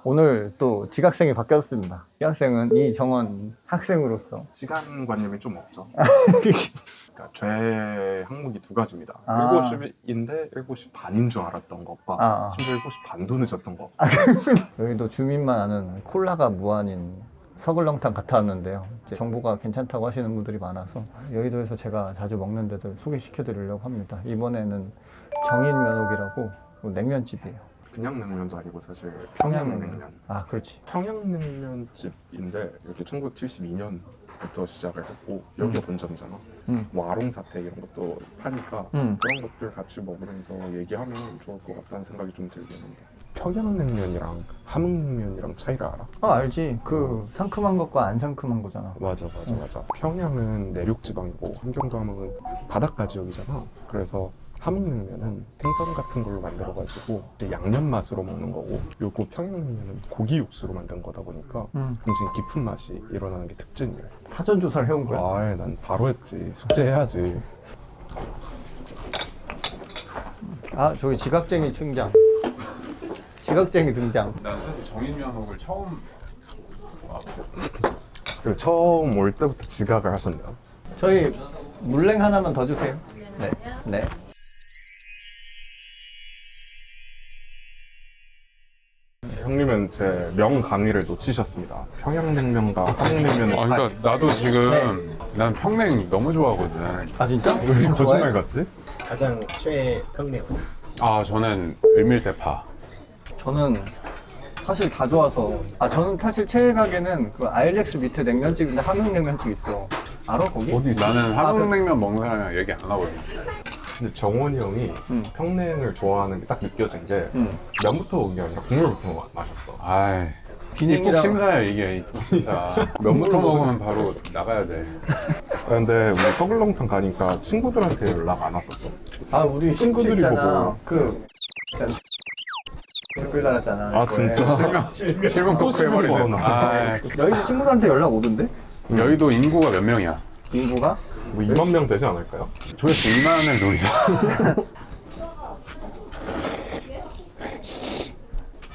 오늘 또 지각생이 바뀌었습니다. 지각생은 이정원 학생으로서 시간관념이 좀 없죠. 그러니까 제 항목이 두 가지입니다. 7시인데 7시 반인 줄 알았던 것과 심지어 7시 반도 늦었던 것. 여기도 주민만 아는 콜라가 무한인 서글렁탕 갔다 왔는데요. 이제 정보가 괜찮다고 하시는 분들이 많아서 여의도에서 제가 자주 먹는 데들 소개시켜 드리려고 합니다. 이번에는 정인면옥이라고 냉면집이에요. 그냥 냉면도 아니고 사실 평양냉면. 평양냉면. 아, 그렇지. 평양냉면집인데 여기 1972년부터 시작을 했고 여기가 본점이잖아. 뭐 아롱사태 이런 것도 파니까 그런 것들 같이 먹으면서 얘기하면 좋을 것 같다는 생각이 좀 들긴 한데. 평양냉면이랑 함흥냉면이랑 차이를 알아? 알지. 그 상큼한 것과 안 상큼한 거잖아. 맞아. 평양은 내륙지방이고 함경도함은 바닷가 지역이잖아. 그래서 함흥냉면은 생선 같은 걸로 만들어가지고 양념 맛으로 먹는 거고, 그리고 평양냉면은 고기 육수로 만든 거다 보니까 굉장히 깊은 맛이 일어나는 게 특징이래. 사전 조사를 해온 거야. 난 바로 했지. 숙제해야지. 저기 지각쟁이 등장. 지각쟁이 등장. 난 사실 정인면옥을 처음 그리고 처음 올 때부터 지각을 하셨네요. 저희 물냉 하나만 더 주세요. 네. 형님은 제 명강의를 놓치셨습니다. 평양냉면과 함흥냉면의 차이. 그러니까 나도 지금 난 평냉 너무 좋아하거든. 아, 진짜? 왜 이렇게 거짓말 같지? 가장 최평냉. 저는 을밀대파. 저는 사실 다 좋아서 저는 사실 최애 가게는 그 아일렉스 밑에 냉면집인데 함흥냉면집 있어. 알아 거기? 어디 있지? 나는 함흥냉면 먹는 사람이랑 얘기 안 하거든. 근데 정원이 형이 평냉을 좋아하는 게 딱 느껴진 게 면부터 먹은 게 아니라 국물부터 마셨어. 아이, 비냉이랑- 이폭 심사야 이게 이폭 심사. 면부터 먹으면 바로 나가야 돼. 근데 우리 서글렁탕 가니까 친구들한테 연락 안 왔었어. 우리 친구들이 있잖아. 보고. 그 댓글 달았잖아. 실명 또 토크 실명 해버리네. 걸어놔. 여의도 친구들한테 연락 오던데? 여의도 인구가 몇 명이야? 인구가? 뭐 2만 명 되지 않을까요? 조회수 2만을 노리자.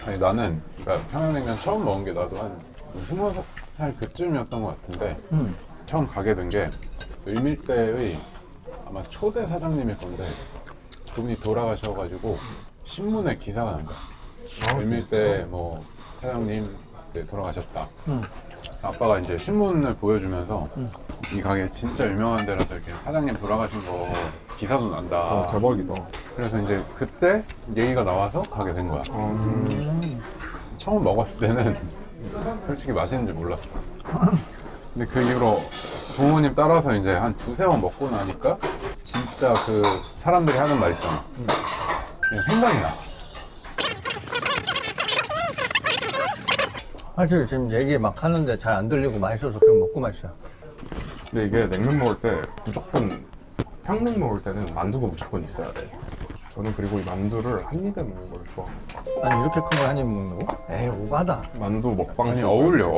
아니 나는 그러니까 평양냉면 처음 먹은 게 나도 한 20살 그쯤이었던 것 같은데 처음 가게 된 게 을밀대의 아마 초대 사장님일 건데 그분이 돌아가셔가지고 신문에 기사가 난 거야. 을밀대 뭐 사장님 돌아가셨다. 아빠가 이제 신문을 보여주면서 이 가게 진짜 유명한 데라서 이렇게 사장님 돌아가신 거 기사도 난다. 대박이다. 그래서 이제 그때 얘기가 나와서 가게 된 거야. 처음 먹었을 때는 솔직히 맛있는지 몰랐어. 근데 그 이후로 부모님 따라서 이제 한 두세 번 먹고 나니까 진짜 그 사람들이 하는 말 있잖아. 그냥 생각이 나. 사실 지금 얘기 막 하는데 잘 안 들리고 맛있어서 그냥 먹고 마셔. 근데 이게 냉면 먹을 때 무조건 평냉 먹을 때는 만두가 무조건 있어야 돼. 저는 그리고 이 만두를 한 입에 먹는 걸 좋아합니다. 아니 이렇게 큰 걸 한 입 먹는 거? 에이 오바다. 만두 먹방 아니 어울려.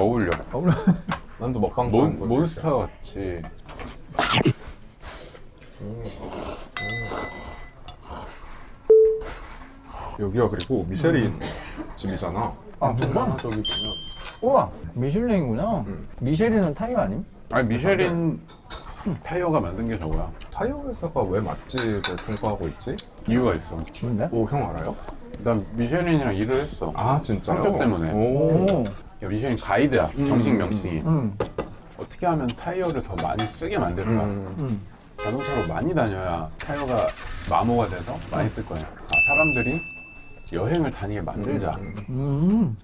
만두 먹방 좋아하는 거 몬스터 같이. 여기가 그리고 미쉐린 집이잖아. 정말? 저기 보면 우와 미슐랭이구나. 미쉐린은 타이어 아님? 아니 미쉐린 타이어가 만든 게 저거야. 타이어 회사가 왜 맛집을 통과하고 있지? 이유가 있어. 뭔데? 오, 형 알아요? 난 미쉐린이랑 일을 했어. 아, 진짜요? 성격 때문에. 오. 야, 미쉐린 가이드야. 정식 명칭이. 응. 어떻게 하면 타이어를 더 많이 쓰게 만들까? 자동차로 많이 다녀야 타이어가 마모가 돼서 많이 쓸 거냐. 사람들이 여행을 다니게 만들자.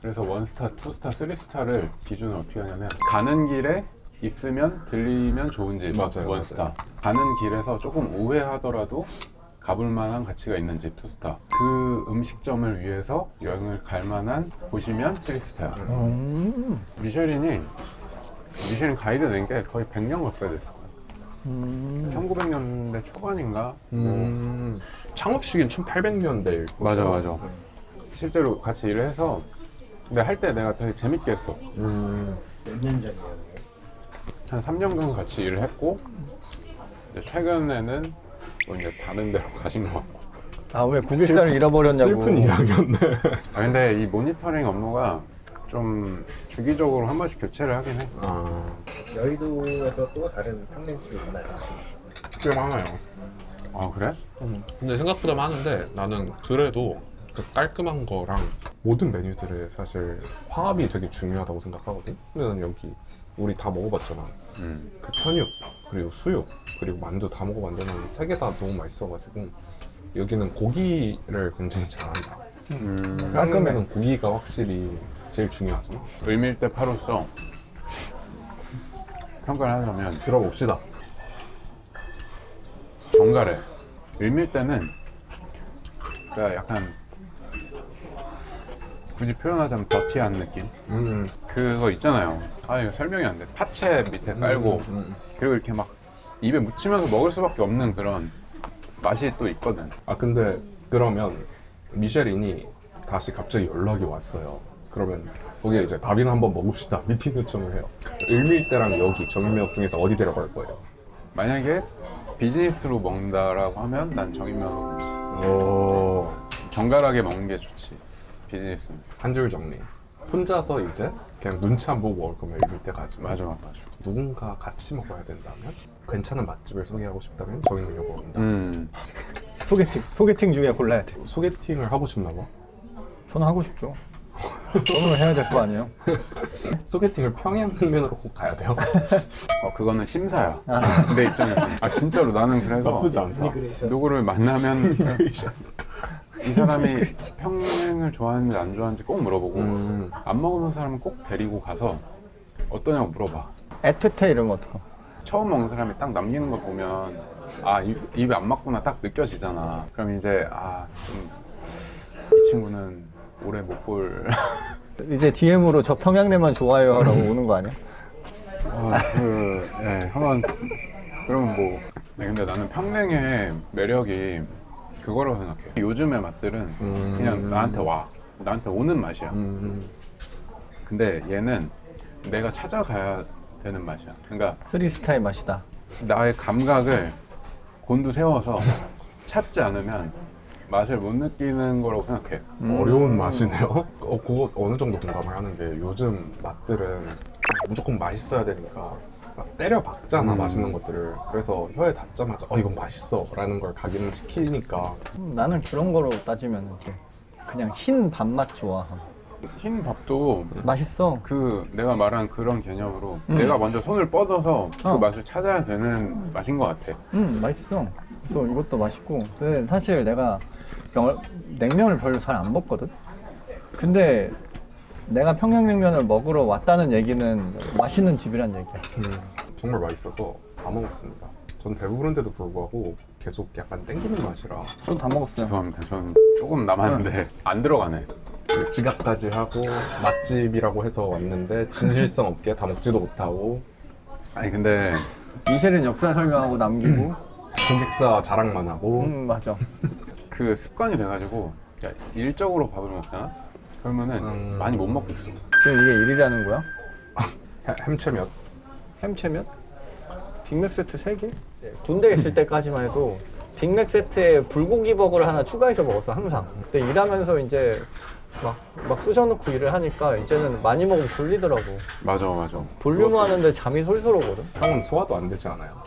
그래서 원스타, 투스타, 쓰리스타를 기준으로 어떻게 하냐면 가는 길에 있으면 들리면 좋은 집 맞아요, 원스타, 맞아요. 가는 길에서 조금 우회하더라도 가볼 만한 가치가 있는 집 투스타, 그 음식점을 위해서 여행을 갈 만한 곳이면 쓰리스타야. 미쉐린이 미쉐린 가이드 낸 게 거의 100년 가까이 됐어. 1900년대 초반인가? 창업 시기는 1800년대일 맞아. 실제로 같이 일을 해서 근데 할 때 내가 되게 재밌게 했어. 몇 년 전이에요? 한 3년 정도 같이 일을 했고 이제 최근에는 또 이제 다른 데로 가신 것 같고 아, 왜 고객사를 잃어버렸냐고. 슬픈 이야기였네. 아 근데 이 모니터링 업무가 좀 주기적으로 한 번씩 교체를 하긴 해. 여의도에서 또 다른 평냉집이 있나요? 꽤 많아요. 아 그래? 근데 생각보다 많은데 나는 그래도 그 깔끔한 거랑 모든 메뉴들에 사실 화합이 되게 중요하다고 생각하거든. 근데 난 여기 우리 다 먹어봤잖아. 그 편육 그리고 수육 그리고 만두 다 먹어봤는데 난 세 개 다 너무 맛있어가지고 여기는 고기를 굉장히 잘한다. 깔끔해는 고기가 확실히 제일 중요하잖아. 을밀대파로서 평가를 하자면 들어봅시다. 정갈해. 을밀대는 그러니까 약간 굳이 표현하자면 더티한 느낌? 그거 있잖아요. 아 이거 설명이 안 돼. 파채 밑에 깔고 그리고 이렇게 막 입에 묻히면서 먹을 수밖에 없는 그런 맛이 또 있거든. 아 근데 그러면 미쉐린이 다시 갑자기 연락이 왔어요. 그러면 거기에 이제 밥이나 한번 먹읍시다 미팅 요청을 해요. 을밀대랑 여기 정인면 중에서 어디 데려갈 거예요? 만약에 비즈니스로 먹는다라고 하면 난 정인면허 먹지. 오, 정갈하게 먹는 게 좋지. 비즈니스는. 한 줄 정리. 혼자서 이제 그냥 눈치 안 보고 먹을 거면 을밀대 가지. 맞아. 누군가 같이 먹어야 된다면 괜찮은 맛집을 소개하고 싶다면 정인면허 먹는다. 소개팅 중에 골라야 돼. 소개팅을 하고 싶나 봐. 저는 하고 싶죠. 저는 해야 될 거 아니에요? 소개팅을 평양냉면으로 꼭 가야 돼요. 그거는 심사야. 내 입장에서. 아 진짜로 나는 그래서 나쁘지 않다. 누구를 만나면 이 사람이 평양을 좋아하는지 안 좋아하는지 꼭 물어보고 안 먹으면 사람은 꼭 데리고 가서 어떠냐고 물어봐. 애틋해 이러면 어떡하? 처음 먹는 사람이 딱 남기는 거 보면 아 입에 안 맞구나 딱 느껴지잖아. 그럼 이제 좀 이 친구는 오래 못 볼. 이제 DM으로 저 평양냉면 좋아요 라고 오는 거 아니야? 한번 그러면 뭐. 네, 근데 나는 평냉의 매력이 그거라고 생각해. 요즘의 맛들은 그냥 나한테 오는 맛이야. 근데 얘는 내가 찾아가야 되는 맛이야. 그러니까 쓰리스타의 맛이다. 나의 감각을 곤두세워서 찾지 않으면 맛을 못 느끼는 거라고 생각해. 어려운 맛이네요. 그거 어느 정도 공감을 하는데 요즘 맛들은 무조건 맛있어야 되니까 막 때려 박잖아 맛있는 것들을. 그래서 혀에 닿자마자 이건 맛있어 라는 걸 각인을 시키니까. 나는 그런 거로 따지면 이제 그냥 흰 밥맛 좋아함. 흰 밥도 맛있어. 내가 말한 그런 개념으로 내가 먼저 손을 뻗어서 그 맛을 찾아야 되는 맛인 것 같아. 맛있어. 그래서 이것도 맛있고. 근데 사실 내가 냉면을 별로 잘 안 먹거든. 근데 내가 평양냉면을 먹으러 왔다는 얘기는 맛있는 집이란 얘기야. 정말 맛있어서 다 먹었습니다. 전 배부른데도 불구하고 계속 약간 땡기는 맛이라 저도 다 먹었어요. 죄송합니다. 저는 조금 남았는데 안 들어가네. 지각까지 하고 맛집이라고 해서 왔는데 진실성 없게 다 먹지도 못하고 아니 근데 미쉐린 역사 설명하고 남기고. 고객사 자랑만 하고 맞아. 그 습관이 돼가지고 일적으로 밥을 먹잖아? 그러면은 많이 못 먹겠어. 지금 이게 일이라는 거야? 햄채면 햄채면? 빅맥 세트 3개? 군대 있을 때까지만 해도 빅맥 세트에 불고기 버거를 하나 추가해서 먹었어 항상. 근데 일하면서 이제 막 쑤셔놓고 일을 하니까 이제는 많이 먹으면 졸리더라고. 맞아. 볼륨 하는데 잠이 솔솔 오거든. 형은 소화도 안 되지 않아요?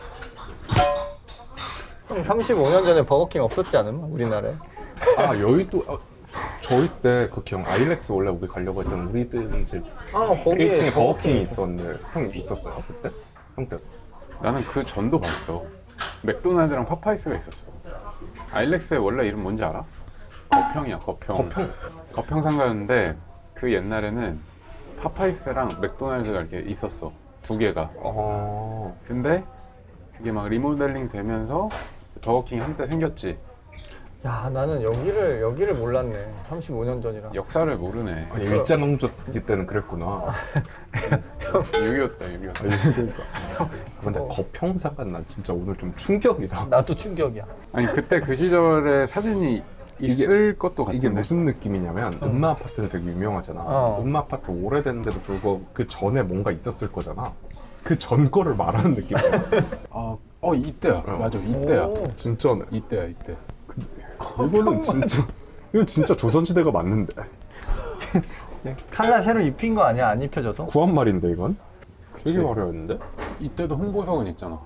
형 35년 전에 버거킹 없었지 않음? 우리나라에? 여의도 저희 때 그 기억 아일렉스 원래 우리 가려고 했던 우리들 집 거기에 1층에 버거킹이 있었는데 형 있었어요 그때? 형 때? 나는 그 전도 봤어. 맥도날드랑 파파이스가 있었어. 아일렉스의 원래 이름 뭔지 알아? 거평이야, 거평. 거평 상가였는데 그 옛날에는 파파이스랑 맥도날드가 이렇게 있었어. 두 개가. 근데 그게 막 리모델링 되면서 버거킹이 한때 생겼지. 야, 나는 여기를 몰랐네. 35년 전이라. 역사를 모르네. 일제강점기 때는 그랬구나. 6.25다. 그러니까. 근데 거평사가 난 진짜 오늘 좀 충격이다. 나도 충격이야. 아니 그때 그 시절에 사진이 있을 것도 같은데. 이게 무슨 느낌이냐면 음마 아파트는 되게 유명하잖아. 음마 아파트 오래됐는데도 불구하고 그 전에 뭔가 있었을 거잖아. 그 전 거를 말하는 느낌이야. 이때야. 맞아, 이때야. 오. 진짜네. 이때. 이건 진짜 조선시대가 맞는데. 칼라 새로 입힌 거 아니야? 안 입혀져서? 구한 말인데 이건? 되게 그치. 화려했는데? 이때도 홍보석은 있잖아.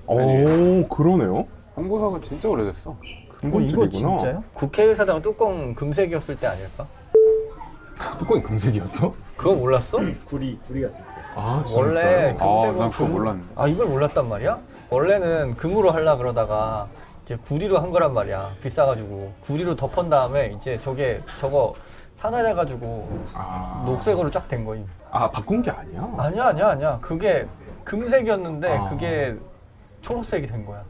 오 그러네요. 홍보석은 진짜 오래됐어. 이거 근본질이구나. 진짜요? 국회의사당 뚜껑 금색이었을 때 아닐까? 뚜껑이 금색이었어? 그거 몰랐어? 구리였을 때. 아 진짜요? 원래 아, 금색은 난 그거 몰랐는데. 아 이걸 몰랐단 말이야? 원래는 금으로 하려 그러다가 이제 구리로 한 거란 말이야. 비싸가지고 구리로 덮은 다음에 이제 저거 사나져가지고 아... 녹색으로 쫙 된 거임. 아 바꾼 게 아니야? 아니야. 그게 금색이었는데 아. 그게 초록색이 된 거야.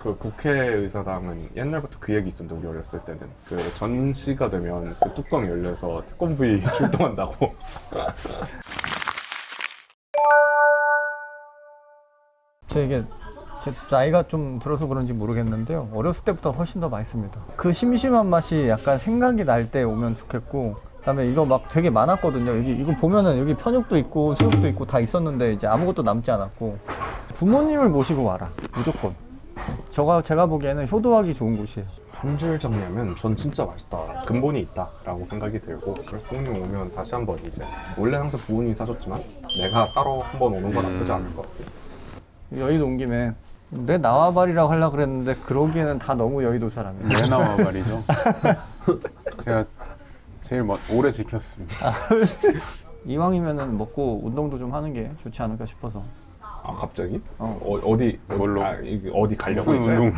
그 국회의사당은 옛날부터 그 얘기 있었는데 우리 어렸을 때는 그 전시가 되면 그 뚜껑 열려서 태권브이 출동한다고. 이게 제 나이가 좀 들어서 그런지 모르겠는데요. 어렸을 때부터 훨씬 더 맛있습니다. 그 심심한 맛이 약간 생각이 날 때 오면 좋겠고, 그다음에 이거 막 되게 많았거든요. 여기 이거 보면은 여기 편육도 있고 수육도 있고 다 있었는데 이제 아무것도 남지 않았고, 부모님을 모시고 와라 무조건. 제가 보기에는 효도하기 좋은 곳이에요. 한 줄 정리하면 전 진짜 맛있다. 근본이 있다라고 생각이 들고 그래서 부모님 오면 다시 한번 이제 원래 항상 부모님이 사줬지만 내가 사러 한번 오는 건 나쁘지 않을 것 같아요. 여의도 온 김에 내 나와바리라고 하려고 그랬는데 그러기에는 다 너무 여의도 사람이에요. 왜 나와 말이죠. 제가 제일 오래 지켰습니다. 이왕이면은 먹고 운동도 좀 하는 게 좋지 않을까 싶어서. 아 갑자기? 어. 어디 뭘로? 이게 어디 가려고 무슨 이제? 운동?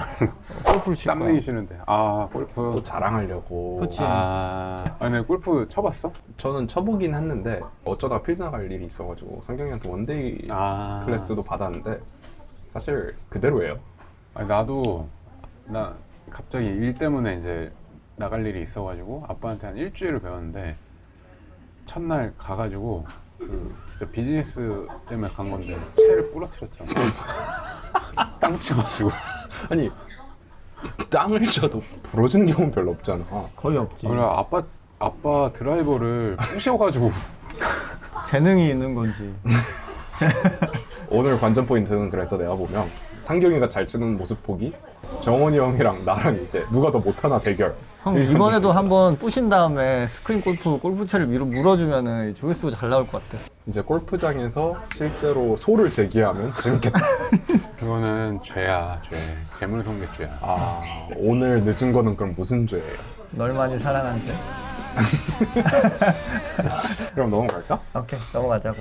골프를 칠 땀 거야. 내기 싫은데. 아 골프. 또 자랑하려고. 그치. 근데 골프 쳐봤어? 저는 쳐보긴 했는데 어쩌다 필드 나갈 일이 있어가지고 상경이한테 원데이 아. 클래스도 받았는데 사실 그대로예요. 아니, 나 갑자기 일 때문에 이제 나갈 일이 있어가지고 아빠한테 한 일주일을 배웠는데 첫날 가가지고 진짜 비즈니스 때문에 간 건데 채를 부러뜨렸잖아. 땅 치가지고. 아니 땅을 쳐도 부러지는 경우는 별로 없잖아. 거의 없지. 그래 아빠 드라이버를 부셔가지고. 재능이 있는 건지. 오늘 관전 포인트는 그래서 내가 보면 상경이가 잘 치는 모습 보기, 정원이 형이랑 나랑 이제 누가 더 못하나 대결. 형 이번에도 한번 부신 다음에 스크린 골프채를 위로 물어주면은 조회수가 잘 나올 것 같아. 이제 골프장에서 실제로 소를 제기하면 재밌겠다. 그거는 죄야, 죄. 재물손괴죄야. 아 오늘 늦은 거는 그럼 무슨 죄예요? 널 많이 사랑한 죄. 그럼 넘어갈까? 오케이 넘어가자고.